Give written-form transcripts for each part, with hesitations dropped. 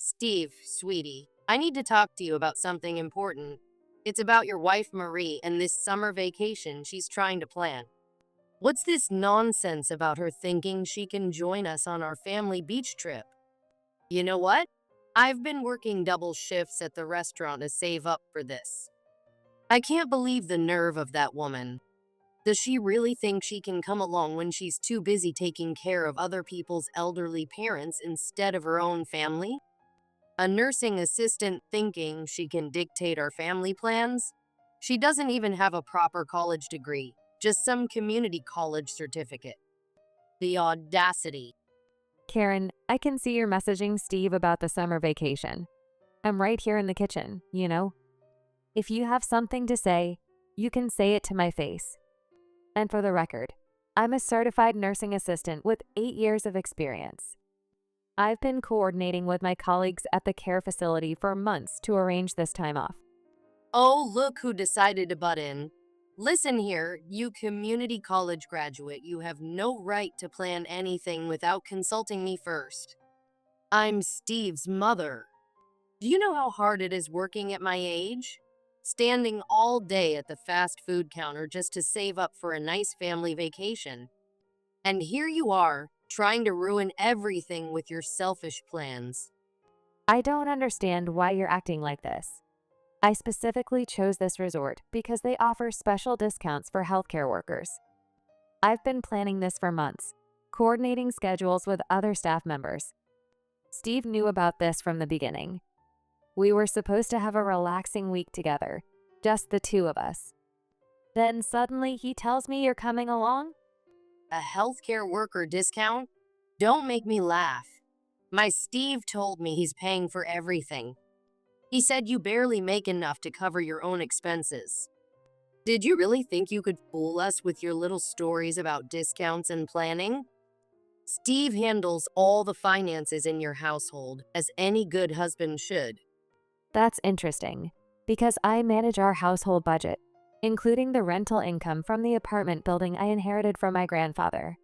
Steve, sweetie, I need to talk to you about something important. It's about your wife Marie and this summer vacation she's trying to plan. What's this nonsense about her thinking she can join us on our family beach trip? You know what? I've been working double shifts at the restaurant to save up for this. I can't believe the nerve of that woman. Does she really think she can come along when she's too busy taking care of other people's elderly parents instead of her own family? A nursing assistant thinking she can dictate our family plans? She doesn't even have a proper college degree, just some community college certificate. The audacity. Karen, I can see you're messaging Steve about the summer vacation. I'm right here in the kitchen, you know? If you have something to say, you can say it to my face. And for the record, I'm a certified nursing assistant with 8 years of experience. I've been coordinating with my colleagues at the care facility for months to arrange this time off. Oh, look who decided to butt in. Listen here, you community college graduate, you have no right to plan anything without consulting me first. I'm Steve's mother. Do you know how hard it is working at my age? Standing all day at the fast food counter just to save up for a nice family vacation. And here you are, trying to ruin everything with your selfish plans. I don't understand why you're acting like this. I specifically chose this resort because they offer special discounts for healthcare workers. I've been planning this for months, coordinating schedules with other staff members. Steve knew about this from the beginning. We were supposed to have a relaxing week together, just the two of us. Then suddenly he tells me you're coming along? A healthcare worker discount? Don't make me laugh. My Steve told me he's paying for everything. He said you barely make enough to cover your own expenses. Did you really think you could fool us with your little stories about discounts and planning? Steve handles all the finances in your household, as any good husband should. That's interesting, because I manage our household budget, including the rental income from the apartment building I inherited from my grandfather.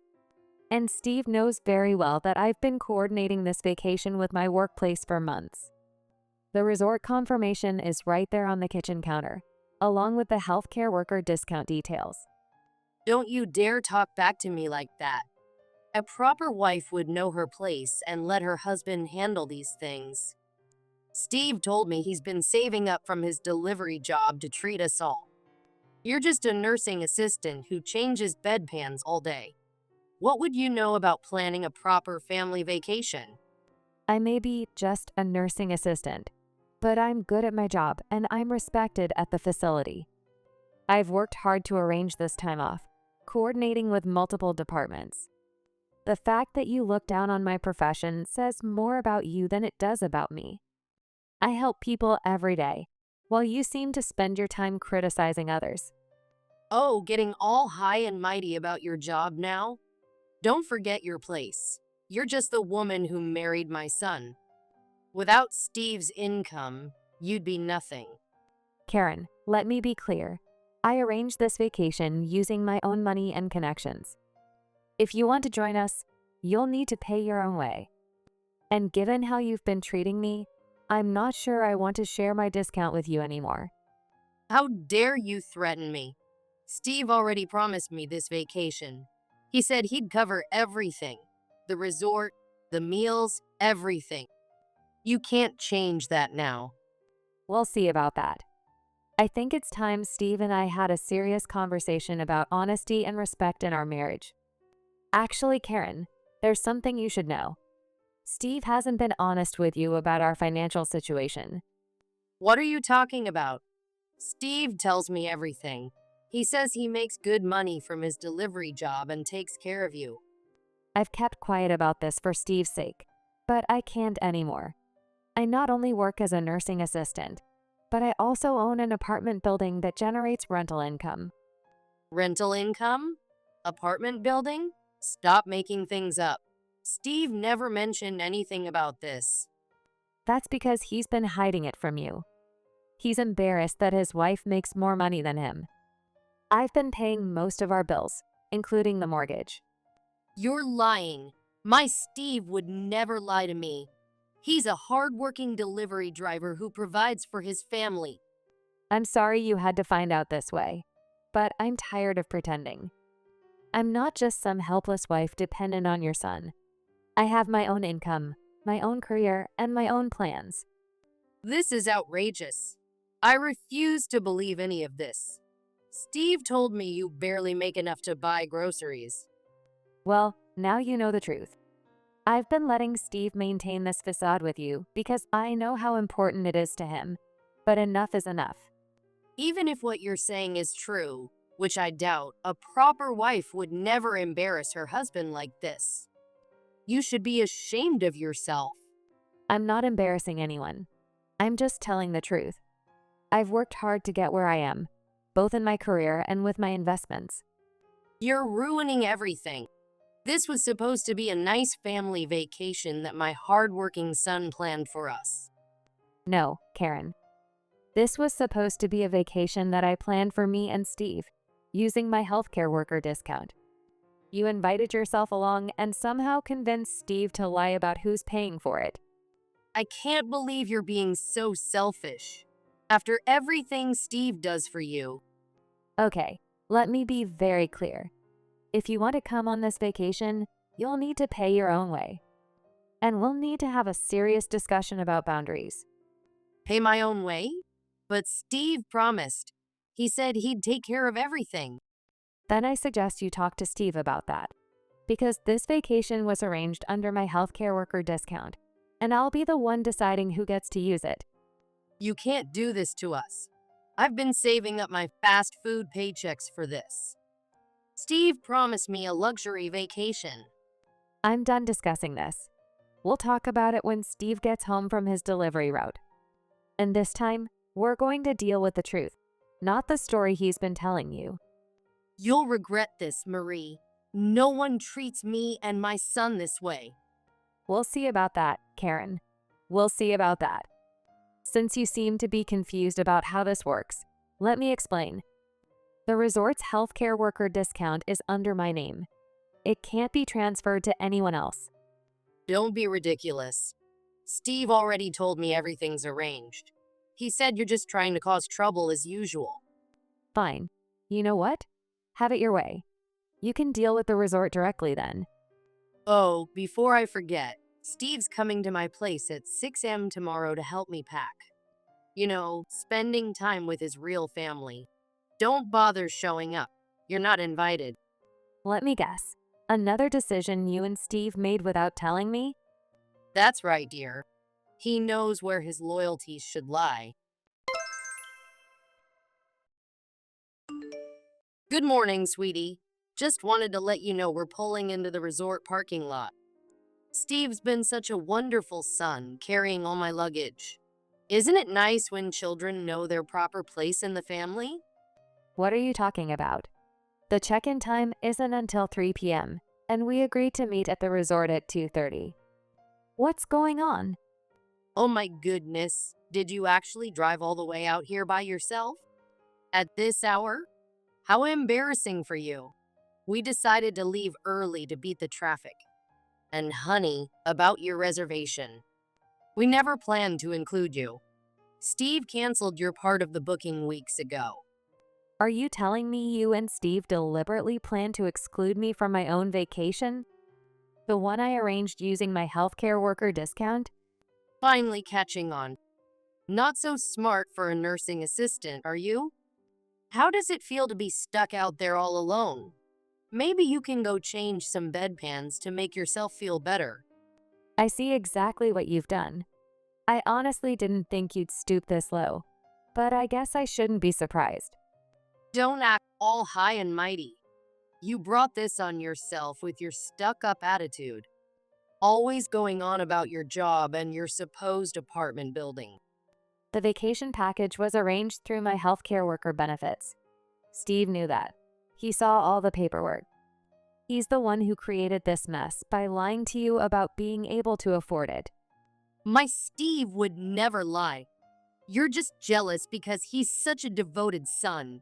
And Steve knows very well that I've been coordinating this vacation with my workplace for months. The resort confirmation is right there on the kitchen counter, along with the healthcare worker discount details. Don't you dare talk back to me like that. A proper wife would know her place and let her husband handle these things. Steve told me he's been saving up from his delivery job to treat us all. You're just a nursing assistant who changes bedpans all day. What would you know about planning a proper family vacation? I may be just a nursing assistant, but I'm good at my job and I'm respected at the facility. I've worked hard to arrange this time off, coordinating with multiple departments. The fact that you look down on my profession says more about you than it does about me. I help people every day, while you seem to spend your time criticizing others. Oh, getting all high and mighty about your job now? Don't forget your place. You're just the woman who married my son. Without Steve's income, you'd be nothing. Karen, let me be clear. I arranged this vacation using my own money and connections. If you want to join us, you'll need to pay your own way. And given how you've been treating me, I'm not sure I want to share my discount with you anymore. How dare you threaten me? Steve already promised me this vacation. He said he'd cover everything. The resort, the meals, everything. You can't change that now. We'll see about that. I think it's time Steve and I had a serious conversation about honesty and respect in our marriage. Actually, Karen, there's something you should know. Steve hasn't been honest with you about our financial situation. What are you talking about? Steve tells me everything. He says he makes good money from his delivery job and takes care of you. I've kept quiet about this for Steve's sake, but I can't anymore. I not only work as a nursing assistant, but I also own an apartment building that generates rental income. Rental income? Apartment building? Stop making things up. Steve never mentioned anything about this. That's because he's been hiding it from you. He's embarrassed that his wife makes more money than him. I've been paying most of our bills, including the mortgage. You're lying. My Steve would never lie to me. He's a hardworking delivery driver who provides for his family. I'm sorry you had to find out this way, but I'm tired of pretending. I'm not just some helpless wife dependent on your son. I have my own income, my own career, and my own plans. This is outrageous. I refuse to believe any of this. Steve told me you barely make enough to buy groceries. Well, now you know the truth. I've been letting Steve maintain this facade with you because I know how important it is to him, but enough is enough. Even if what you're saying is true, which I doubt, a proper wife would never embarrass her husband like this. You should be ashamed of yourself. I'm not embarrassing anyone. I'm just telling the truth. I've worked hard to get where I am, both in my career and with my investments. You're ruining everything. This was supposed to be a nice family vacation that my hardworking son planned for us. No, Karen. This was supposed to be a vacation that I planned for me and Steve, using my healthcare worker discount. You invited yourself along and somehow convinced Steve to lie about who's paying for it. I can't believe you're being so selfish. After everything Steve does for you. Okay, let me be very clear. If you want to come on this vacation, you'll need to pay your own way. And we'll need to have a serious discussion about boundaries. Pay my own way? But Steve promised. He said he'd take care of everything. Then I suggest you talk to Steve about that. Because this vacation was arranged under my healthcare worker discount, and I'll be the one deciding who gets to use it. You can't do this to us. I've been saving up my fast food paychecks for this. Steve promised me a luxury vacation. I'm done discussing this. We'll talk about it when Steve gets home from his delivery route. And this time, we're going to deal with the truth, not the story he's been telling you. You'll regret this, Marie. No one treats me and my son this way. We'll see about that, Karen. We'll see about that. Since you seem to be confused about how this works, let me explain. The resort's healthcare worker discount is under my name. It can't be transferred to anyone else. Don't be ridiculous. Steve already told me everything's arranged. He said you're just trying to cause trouble as usual. Fine. You know what? Have it your way. You can deal with the resort directly then. Oh, before I forget, Steve's coming to my place at 6 a.m. tomorrow to help me pack. You know, spending time with his real family. Don't bother showing up. You're not invited. Let me guess. Another decision you and Steve made without telling me? That's right, dear. He knows where his loyalties should lie. Good morning, sweetie. Just wanted to let you know we're pulling into the resort parking lot. Steve's been such a wonderful son, carrying all my luggage. Isn't it nice when children know their proper place in the family? What are you talking about? The check-in time isn't until 3 p.m., and we agreed to meet at the resort at 2:30. What's going on? Oh my goodness, did you actually drive all the way out here by yourself? At this hour? How embarrassing for you. We decided to leave early to beat the traffic. And honey, about your reservation. We never planned to include you. Steve canceled your part of the booking weeks ago. Are you telling me you and Steve deliberately planned to exclude me from my own vacation? The one I arranged using my healthcare worker discount? Finally catching on. Not so smart for a nursing assistant, are you? How does it feel to be stuck out there all alone? Maybe you can go change some bedpans to make yourself feel better. I see exactly what you've done. I honestly didn't think you'd stoop this low, but I guess I shouldn't be surprised. Don't act all high and mighty. You brought this on yourself with your stuck-up attitude. Always going on about your job and your supposed apartment building. The vacation package was arranged through my healthcare worker benefits. Steve knew that. He saw all the paperwork. He's the one who created this mess by lying to you about being able to afford it. My Steve would never lie. You're just jealous because he's such a devoted son.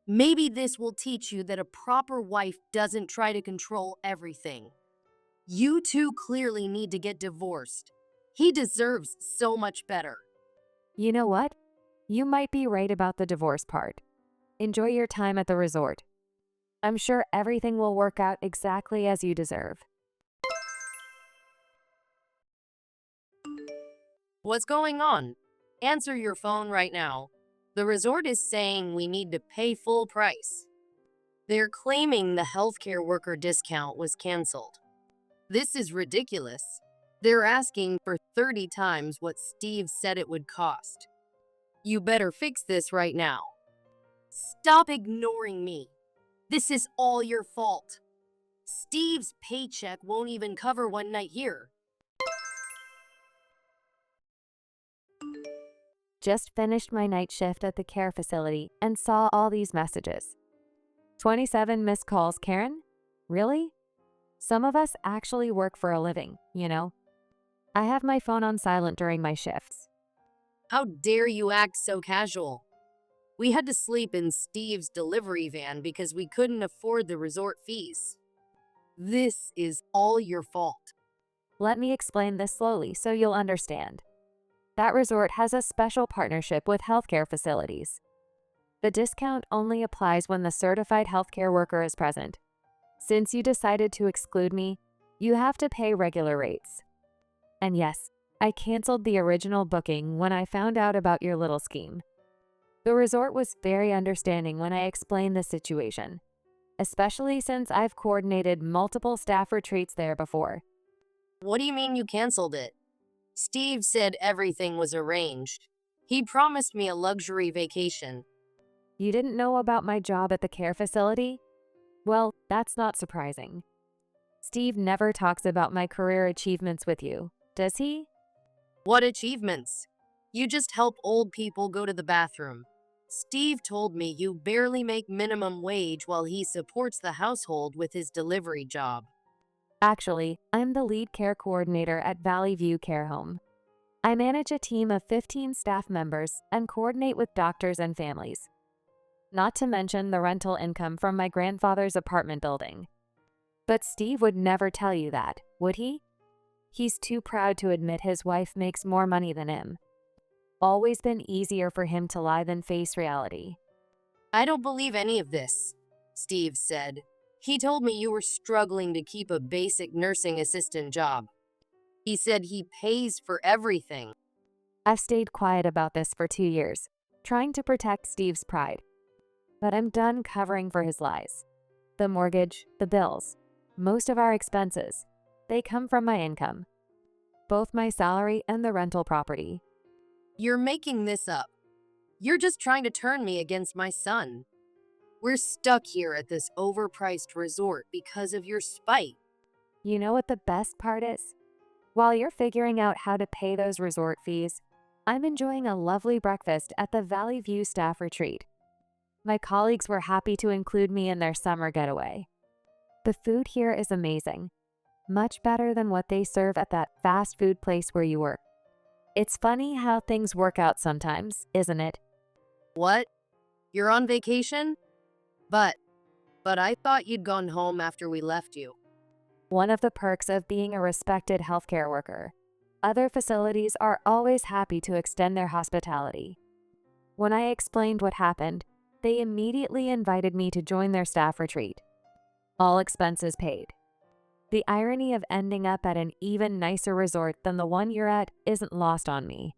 Maybe this will teach you that a proper wife doesn't try to control everything. You two clearly need to get divorced. He deserves so much better. You know what? You might be right about the divorce part. Enjoy your time at the resort. I'm sure everything will work out exactly as you deserve. What's going on? Answer your phone right now. The resort is saying we need to pay full price. They're claiming the healthcare worker discount was canceled. This is ridiculous. They're asking for 30 times what Steve said it would cost. You better fix this right now. Stop ignoring me. This is all your fault. Steve's paycheck won't even cover one night here. Just finished my night shift at the care facility and saw all these messages. 27 missed calls, Karen? Really? Some of us actually work for a living, you know? I have my phone on silent during my shifts. How dare you act so casual? We had to sleep in Steve's delivery van because we couldn't afford the resort fees. This is all your fault. Let me explain this slowly so you'll understand. That resort has a special partnership with healthcare facilities. The discount only applies when the certified healthcare worker is present. Since you decided to exclude me, you have to pay regular rates. And yes, I canceled the original booking when I found out about your little scheme. The resort was very understanding when I explained the situation, especially since I've coordinated multiple staff retreats there before. What do you mean you canceled it? Steve said everything was arranged. He promised me a luxury vacation. You didn't know about my job at the care facility? Well, that's not surprising. Steve never talks about my career achievements with you, does he? What achievements? You just help old people go to the bathroom. Steve told me you barely make minimum wage while he supports the household with his delivery job. Actually, I'm the lead care coordinator at Valley View Care Home. I manage a team of 15 staff members and coordinate with doctors and families. Not to mention the rental income from my grandfather's apartment building. But Steve would never tell you that, would he? He's too proud to admit his wife makes more money than him. Always been easier for him to lie than face reality. I don't believe any of this, Steve said. He told me you were struggling to keep a basic nursing assistant job. He said he pays for everything. I've stayed quiet about this for 2 years, trying to protect Steve's pride. But I'm done covering for his lies. The mortgage, the bills, most of our expenses, they come from my income. Both my salary and the rental property. You're making this up. You're just trying to turn me against my son. We're stuck here at this overpriced resort because of your spite. You know what the best part is? While you're figuring out how to pay those resort fees, I'm enjoying a lovely breakfast at the Valley View staff retreat. My colleagues were happy to include me in their summer getaway. The food here is amazing, much better than what they serve at that fast food place where you work. It's funny how things work out sometimes, isn't it? What? You're on vacation? But I thought you'd gone home after we left you. One of the perks of being a respected healthcare worker. Other facilities are always happy to extend their hospitality. When I explained what happened, they immediately invited me to join their staff retreat. All expenses paid. The irony of ending up at an even nicer resort than the one you're at isn't lost on me.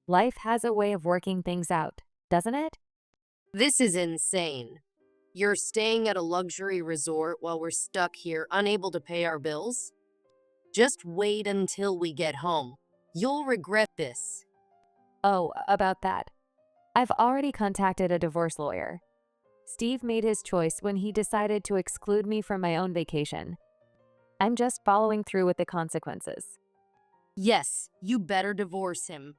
Life has a way of working things out, doesn't it? This is insane. You're staying at a luxury resort while we're stuck here, unable to pay our bills? Just wait until we get home. You'll regret this. Oh, about that. I've already contacted a divorce lawyer. Steve made his choice when he decided to exclude me from my own vacation. I'm just following through with the consequences. Yes, you better divorce him.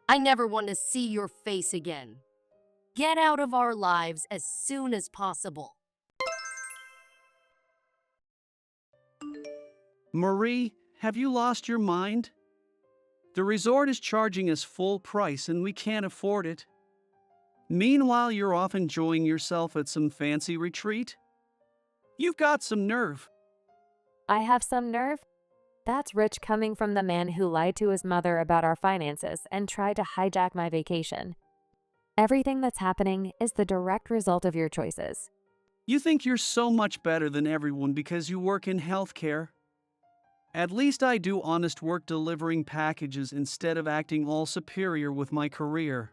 I never want to see your face again. Get out of our lives as soon as possible. Marie, have you lost your mind? The resort is charging us full price and we can't afford it. Meanwhile, you're off enjoying yourself at some fancy retreat? You've got some nerve. I have some nerve? That's rich coming from the man who lied to his mother about our finances and tried to hijack my vacation. Everything that's happening is the direct result of your choices. You think you're so much better than everyone because you work in healthcare? At least I do honest work delivering packages instead of acting all superior with my career.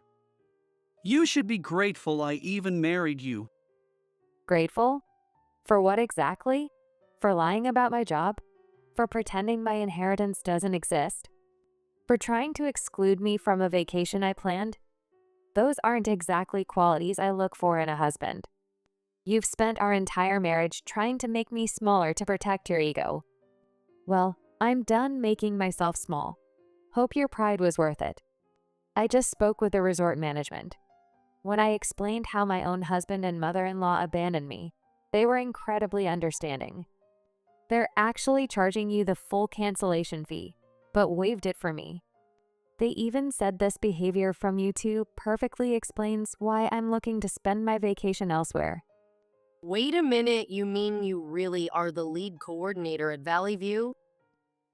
You should be grateful I even married you. Grateful? For what exactly? For lying about my job? For pretending my inheritance doesn't exist? For trying to exclude me from a vacation I planned? Those aren't exactly qualities I look for in a husband. You've spent our entire marriage trying to make me smaller to protect your ego. Well, I'm done making myself small. Hope your pride was worth it. I just spoke with the resort management. When I explained how my own husband and mother-in-law abandoned me, they were incredibly understanding. They're actually charging you the full cancellation fee, but waived it for me. They even said this behavior from you two perfectly explains why I'm looking to spend my vacation elsewhere. Wait a minute, you mean you really are the lead coordinator at Valley View?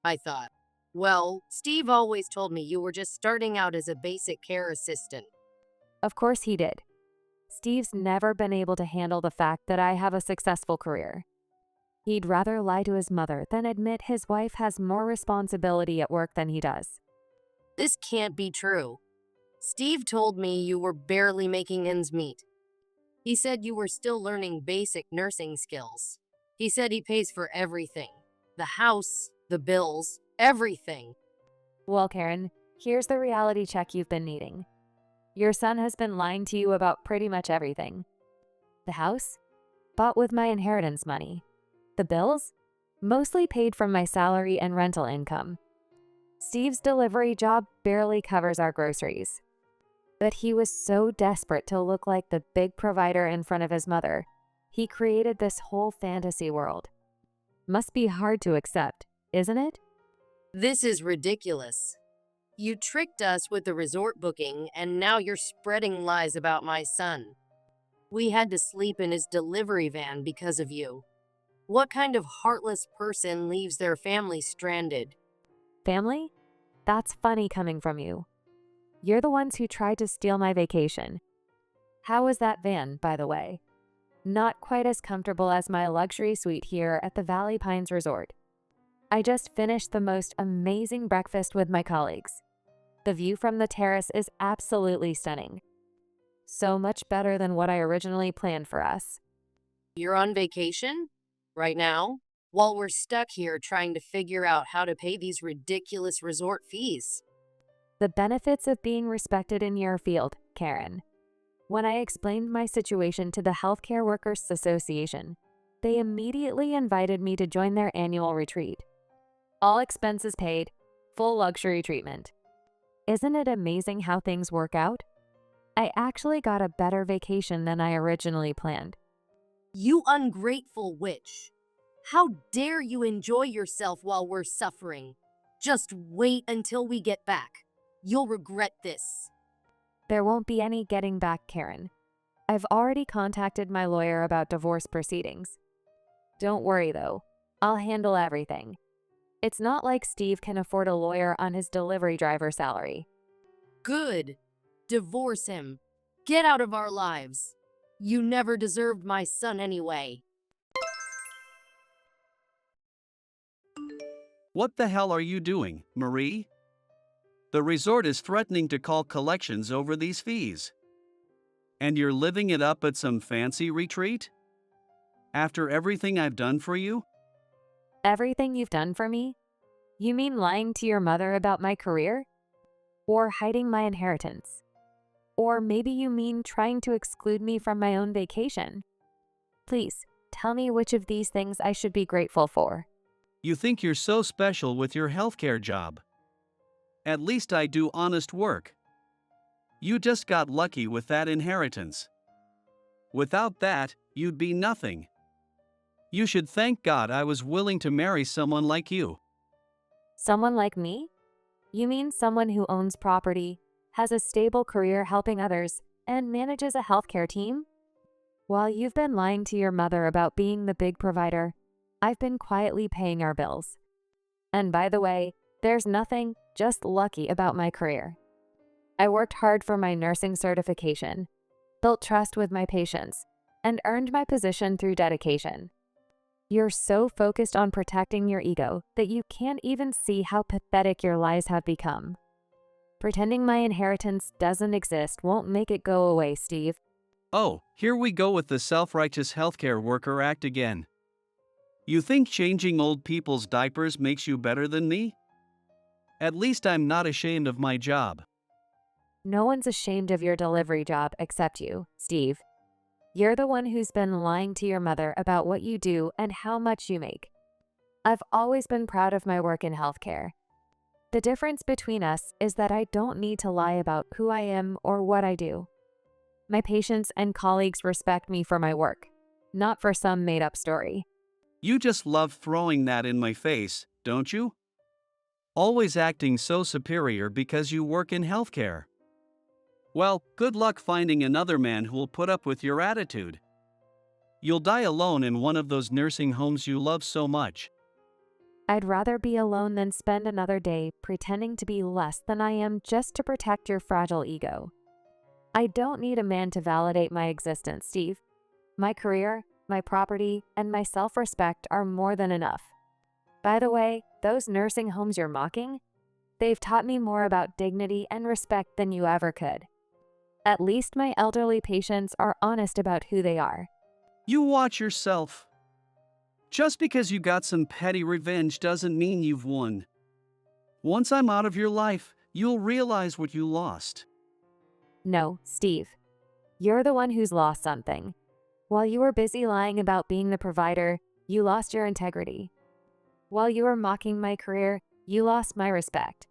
I thought. Well, Steve always told me you were just starting out as a basic care assistant. Of course he did. Steve's never been able to handle the fact that I have a successful career. He'd rather lie to his mother than admit his wife has more responsibility at work than he does. This can't be true. Steve told me you were barely making ends meet. He said you were still learning basic nursing skills. He said he pays for everything. The house, the bills, everything. Well, Karen, here's the reality check you've been needing. Your son has been lying to you about pretty much everything. The house? Bought with my inheritance money. The bills? Mostly paid from my salary and rental income. Steve's delivery job barely covers our groceries. But he was so desperate to look like the big provider in front of his mother, he created this whole fantasy world. Must be hard to accept, isn't it? This is ridiculous. You tricked us with the resort booking, and now you're spreading lies about my son. We had to sleep in his delivery van because of you. What kind of heartless person leaves their family stranded? Family? That's funny coming from you. You're the ones who tried to steal my vacation. How was that van, by the way? Not quite as comfortable as my luxury suite here at the Valley Pines Resort. I just finished the most amazing breakfast with my colleagues. The view from the terrace is absolutely stunning. So much better than what I originally planned for us. You're on vacation? Right now? While we're stuck here trying to figure out how to pay these ridiculous resort fees. The benefits of being respected in your field, Karen. When I explained my situation to the Healthcare Workers Association, they immediately invited me to join their annual retreat. All expenses paid, full luxury treatment. Isn't it amazing how things work out? I actually got a better vacation than I originally planned. You ungrateful witch. How dare you enjoy yourself while we're suffering? Just wait until we get back. You'll regret this. There won't be any getting back, Karen. I've already contacted my lawyer about divorce proceedings. Don't worry though, I'll handle everything. It's not like Steve can afford a lawyer on his delivery driver salary. Good. Divorce him. Get out of our lives. You never deserved my son anyway. What the hell are you doing, Marie? The resort is threatening to call collections over these fees. And you're living it up at some fancy retreat? After everything I've done for you? Everything you've done for me? You mean lying to your mother about my career? Or hiding my inheritance? Or maybe you mean trying to exclude me from my own vacation? Please, tell me which of these things I should be grateful for. You think you're so special with your healthcare job. At least I do honest work. You just got lucky with that inheritance. Without that, you'd be nothing. You should thank God I was willing to marry someone like you. Someone like me? You mean someone who owns property, has a stable career helping others, and manages a healthcare team? While you've been lying to your mother about being the big provider, I've been quietly paying our bills. And by the way, there's nothing just lucky about my career. I worked hard for my nursing certification, built trust with my patients, and earned my position through dedication. You're so focused on protecting your ego that you can't even see how pathetic your lies have become. Pretending my inheritance doesn't exist won't make it go away, Steve. Oh, here we go with the self-righteous healthcare worker act again. You think changing old people's diapers makes you better than me? At least I'm not ashamed of my job. No one's ashamed of your delivery job except you, Steve. You're the one who's been lying to your mother about what you do and how much you make. I've always been proud of my work in healthcare. The difference between us is that I don't need to lie about who I am or what I do. My patients and colleagues respect me for my work, not for some made-up story. You just love throwing that in my face, don't you? Always acting so superior because you work in healthcare. Well, good luck finding another man who will put up with your attitude. You'll die alone in one of those nursing homes you love so much. I'd rather be alone than spend another day pretending to be less than I am just to protect your fragile ego. I don't need a man to validate my existence, Steve. My career, my property, and my self-respect are more than enough. By the way, those nursing homes you're mocking, they've taught me more about dignity and respect than you ever could. At least my elderly patients are honest about who they are. You watch yourself. Just because you got some petty revenge doesn't mean you've won. Once I'm out of your life, you'll realize what you lost. No, Steve. You're the one who's lost something. While you were busy lying about being the provider, you lost your integrity. While you were mocking my career, you lost my respect.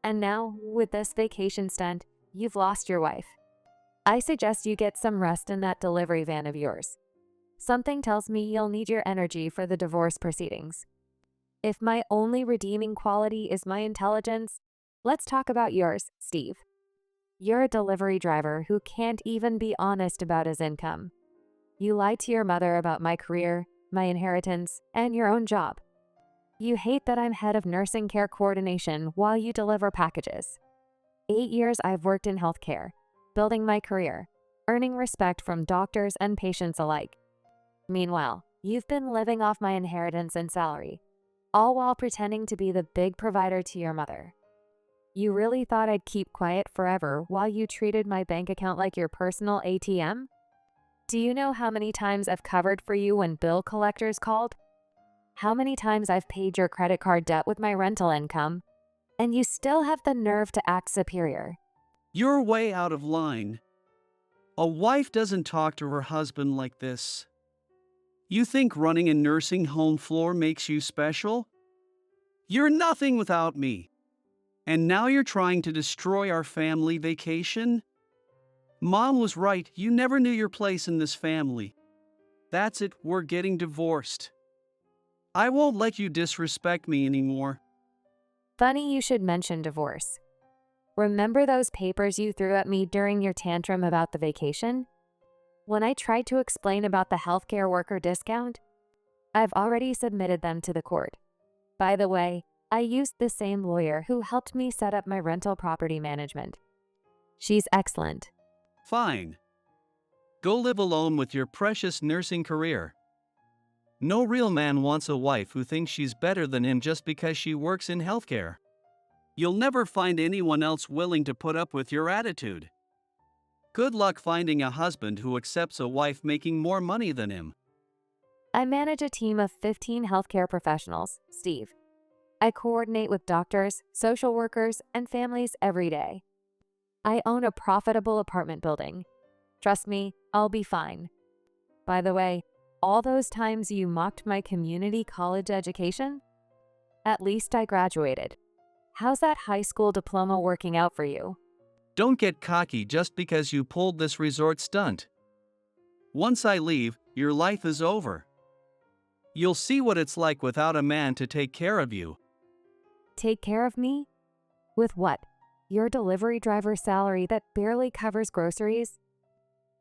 And now, with this vacation stunt, you've lost your wife. I suggest you get some rest in that delivery van of yours. Something tells me you'll need your energy for the divorce proceedings. If my only redeeming quality is my intelligence, let's talk about yours, Steve. You're a delivery driver who can't even be honest about his income. You lied to your mother about my career, my inheritance, and your own job. You hate that I'm head of nursing care coordination while you deliver packages. 8 years I've worked in healthcare, building my career, earning respect from doctors and patients alike. Meanwhile, you've been living off my inheritance and salary, all while pretending to be the big provider to your mother. You really thought I'd keep quiet forever while you treated my bank account like your personal ATM? Do you know how many times I've covered for you when bill collectors called? How many times I've paid your credit card debt with my rental income? And you still have the nerve to act superior. You're way out of line. A wife doesn't talk to her husband like this. You think running a nursing home floor makes you special? You're nothing without me. And now you're trying to destroy our family vacation? Mom was right, you never knew your place in this family. That's it, we're getting divorced. I won't let you disrespect me anymore. Funny you should mention divorce. Remember those papers you threw at me during your tantrum about the vacation? When I tried to explain about the healthcare worker discount, I've already submitted them to the court. By the way, I used the same lawyer who helped me set up my rental property management. She's excellent. Fine. Go live alone with your precious nursing career. No real man wants a wife who thinks she's better than him just because she works in healthcare. You'll never find anyone else willing to put up with your attitude. Good luck finding a husband who accepts a wife making more money than him. I manage a team of 15 healthcare professionals, Steve. I coordinate with doctors, social workers, and families every day. I own a profitable apartment building. Trust me, I'll be fine. By the way, all those times you mocked my community college education? At least I graduated. How's that high school diploma working out for you? Don't get cocky just because you pulled this resort stunt. Once I leave, your life is over. You'll see what it's like without a man to take care of you. Take care of me? With what? Your delivery driver's salary that barely covers groceries?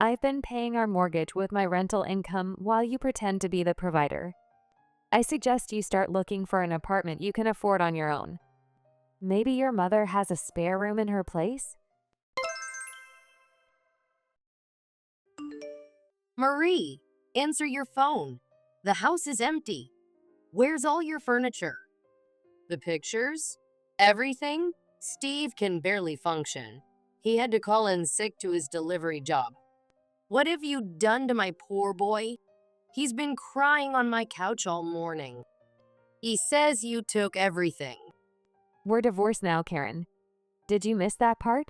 I've been paying our mortgage with my rental income while you pretend to be the provider. I suggest you start looking for an apartment you can afford on your own. Maybe your mother has a spare room in her place? Marie, answer your phone. The house is empty. Where's all your furniture? The pictures? Everything? Steve can barely function. He had to call in sick to his delivery job. What have you done to my poor boy? He's been crying on my couch all morning. He says you took everything. We're divorced now, Karen. Did you miss that part?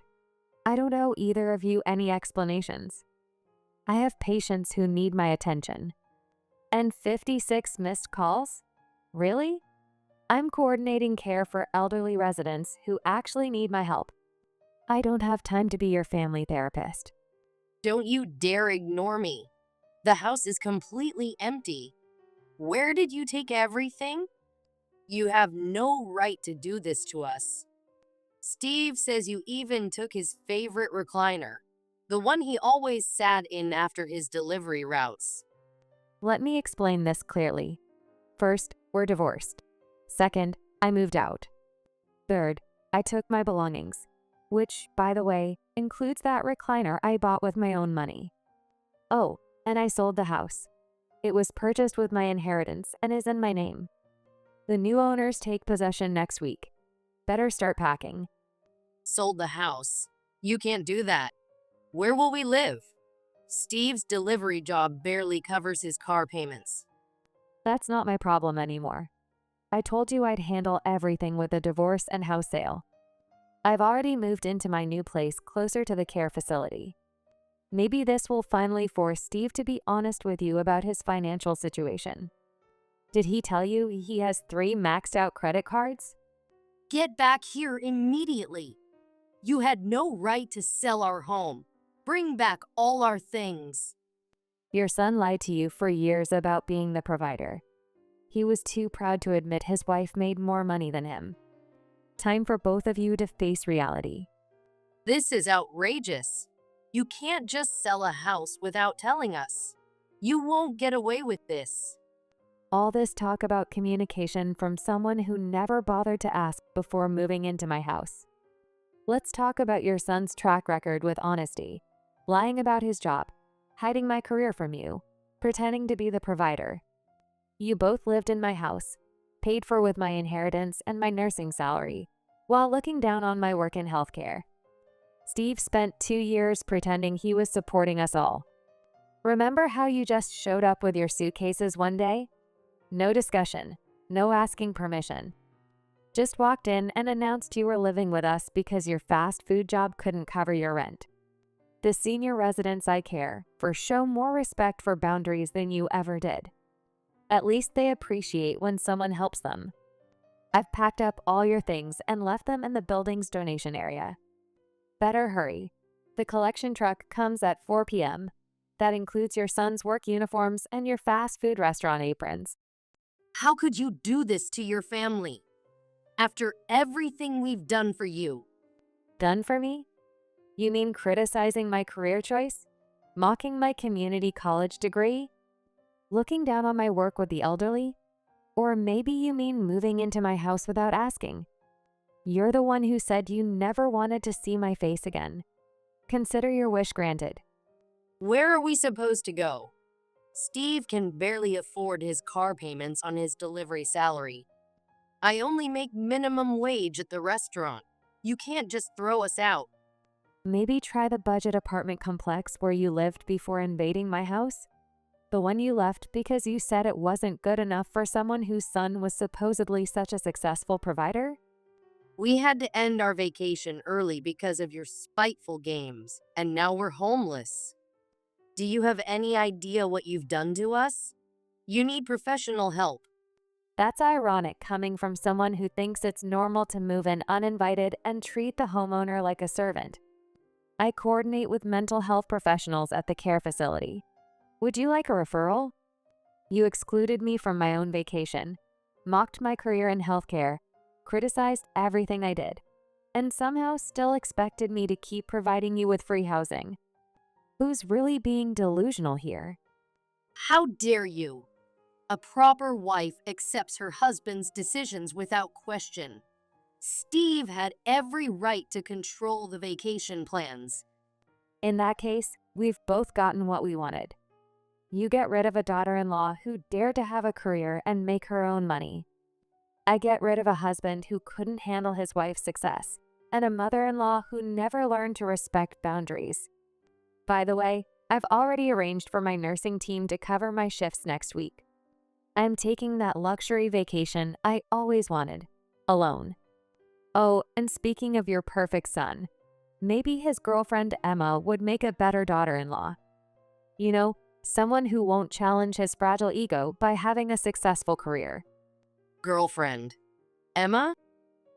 I don't owe either of you any explanations. I have patients who need my attention. And 56 missed calls? Really? I'm coordinating care for elderly residents who actually need my help. I don't have time to be your family therapist. Don't you dare ignore me. The house is completely empty. Where did you take everything? You have no right to do this to us. Steve says you even took his favorite recliner, the one he always sat in after his delivery routes. Let me explain this clearly. First, we're divorced. Second, I moved out. Third, I took my belongings, which, by the way, includes that recliner I bought with my own money. Oh, and I sold the house. It was purchased with my inheritance and is in my name. The new owners take possession next week. Better start packing. Sold the house. You can't do that. Where will we live? Steve's delivery job barely covers his car payments. That's not my problem anymore. I told you I'd handle everything with a divorce and house sale. I've already moved into my new place closer to the care facility. Maybe this will finally force Steve to be honest with you about his financial situation. Did he tell you he has 3 maxed out credit cards? Get back here immediately. You had no right to sell our home. Bring back all our things. Your son lied to you for years about being the provider. He was too proud to admit his wife made more money than him. Time for both of you to face reality. This is outrageous. You can't just sell a house without telling us. You won't get away with this. All this talk about communication from someone who never bothered to ask before moving into my house. Let's talk about your son's track record with honesty, lying about his job, hiding my career from you, pretending to be the provider. You both lived in my house, paid for with my inheritance and my nursing salary, while looking down on my work in healthcare. Steve spent 2 years pretending he was supporting us all. Remember how you just showed up with your suitcases one day? No discussion, no asking permission. Just walked in and announced you were living with us because your fast food job couldn't cover your rent. The senior residents I care for show more respect for boundaries than you ever did. At least they appreciate when someone helps them. I've packed up all your things and left them in the building's donation area. Better hurry. The collection truck comes at 4 p.m. That includes your son's work uniforms and your fast food restaurant aprons. How could you do this to your family? After everything we've done for you. Done for me? You mean criticizing my career choice? Mocking my community college degree? Looking down on my work with the elderly? Or maybe you mean moving into my house without asking? You're the one who said you never wanted to see my face again. Consider your wish granted. Where are we supposed to go? Steve can barely afford his car payments on his delivery salary. I only make minimum wage at the restaurant. You can't just throw us out. Maybe try the budget apartment complex where you lived before invading my house? The one you left because you said it wasn't good enough for someone whose son was supposedly such a successful provider? We had to end our vacation early because of your spiteful games, and now we're homeless. Do you have any idea what you've done to us? You need professional help. That's ironic coming from someone who thinks it's normal to move in uninvited and treat the homeowner like a servant. I coordinate with mental health professionals at the care facility. Would you like a referral? You excluded me from my own vacation, mocked my career in healthcare, criticized everything I did, and somehow still expected me to keep providing you with free housing. Who's really being delusional here? How dare you? A proper wife accepts her husband's decisions without question. Steve had every right to control the vacation plans. In that case, we've both gotten what we wanted. You get rid of a daughter-in-law who dared to have a career and make her own money. I get rid of a husband who couldn't handle his wife's success, and a mother-in-law who never learned to respect boundaries. By the way, I've already arranged for my nursing team to cover my shifts next week. I'm taking that luxury vacation I always wanted, alone. Oh, and speaking of your perfect son, maybe his girlfriend Emma would make a better daughter-in-law. You know, someone who won't challenge his fragile ego by having a successful career. Girlfriend. Emma?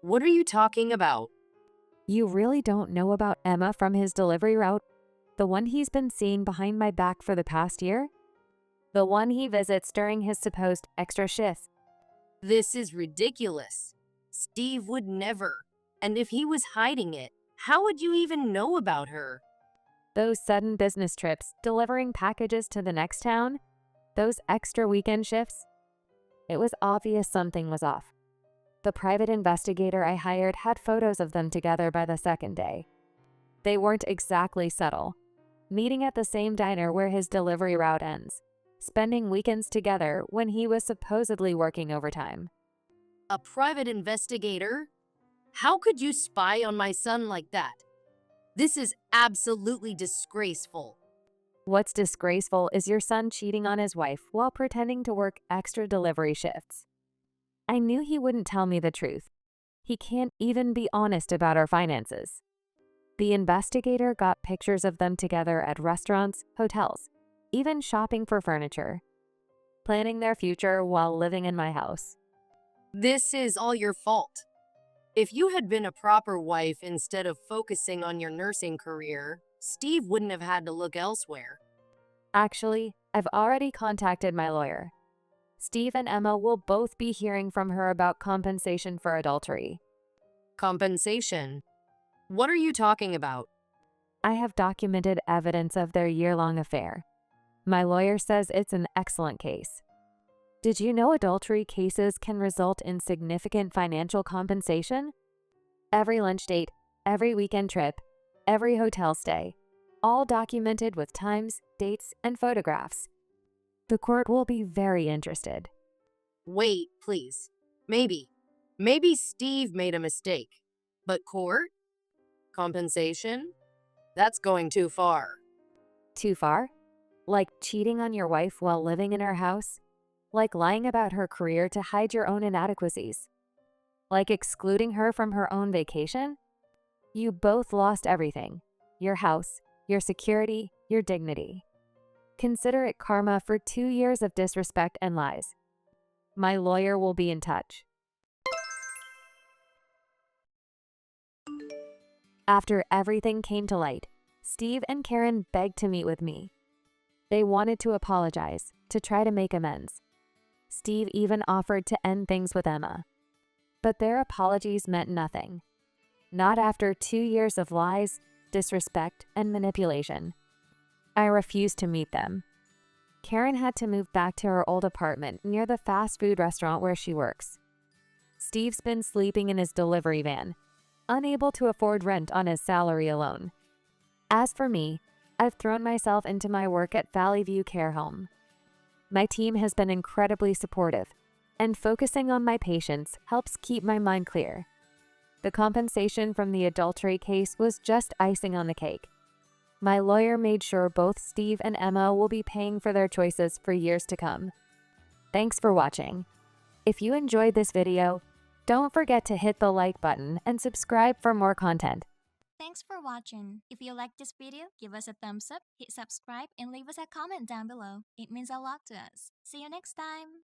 What are you talking about? You really don't know about Emma from his delivery route? The one he's been seeing behind my back for the past year? The one he visits during his supposed extra shifts? This is ridiculous. Steve would never. And if he was hiding it, how would you even know about her? Those sudden business trips, delivering packages to the next town, those extra weekend shifts. It was obvious something was off. The private investigator I hired had photos of them together by the second day. They weren't exactly subtle. Meeting at the same diner where his delivery route ends, spending weekends together when he was supposedly working overtime. A private investigator? How could you spy on my son like that? This is absolutely disgraceful. What's disgraceful is your son cheating on his wife while pretending to work extra delivery shifts. I knew he wouldn't tell me the truth. He can't even be honest about our finances. The investigator got pictures of them together at restaurants, hotels, even shopping for furniture, planning their future while living in my house. This is all your fault. If you had been a proper wife instead of focusing on your nursing career, Steve wouldn't have had to look elsewhere. Actually, I've already contacted my lawyer. Steve and Emma will both be hearing from her about compensation for adultery. Compensation? What are you talking about? I have documented evidence of their year-long affair. My lawyer says it's an excellent case. Did you know adultery cases can result in significant financial compensation? Every lunch date, every weekend trip, every hotel stay, all documented with times, dates, and photographs. The court will be very interested. Wait, please. Maybe Steve made a mistake. But court? Compensation? That's going too far. Too far? Like cheating on your wife while living in her house? Like lying about her career to hide your own inadequacies? Like excluding her from her own vacation? You both lost everything. Your house, your security, your dignity. Consider it karma for 2 years of disrespect and lies. My lawyer will be in touch. After everything came to light, Steve and Karen begged to meet with me. They wanted to apologize, to try to make amends. Steve even offered to end things with Emma. But their apologies meant nothing. Not after 2 years of lies, disrespect, and manipulation. I refused to meet them. Karen had to move back to her old apartment near the fast food restaurant where she works. Steve's been sleeping in his delivery van, unable to afford rent on his salary alone. As for me, I've thrown myself into my work at Valley View Care Home. My team has been incredibly supportive, and focusing on my patients helps keep my mind clear. The compensation from the adultery case was just icing on the cake. My lawyer made sure both Steve and Emma will be paying for their choices for years to come. Thanks for watching. If you enjoyed this video, don't forget to hit the like button and subscribe for more content. Thanks for watching. If you like this video, give us a thumbs up, hit subscribe, and leave us a comment down below. It means a lot to us. See you next time!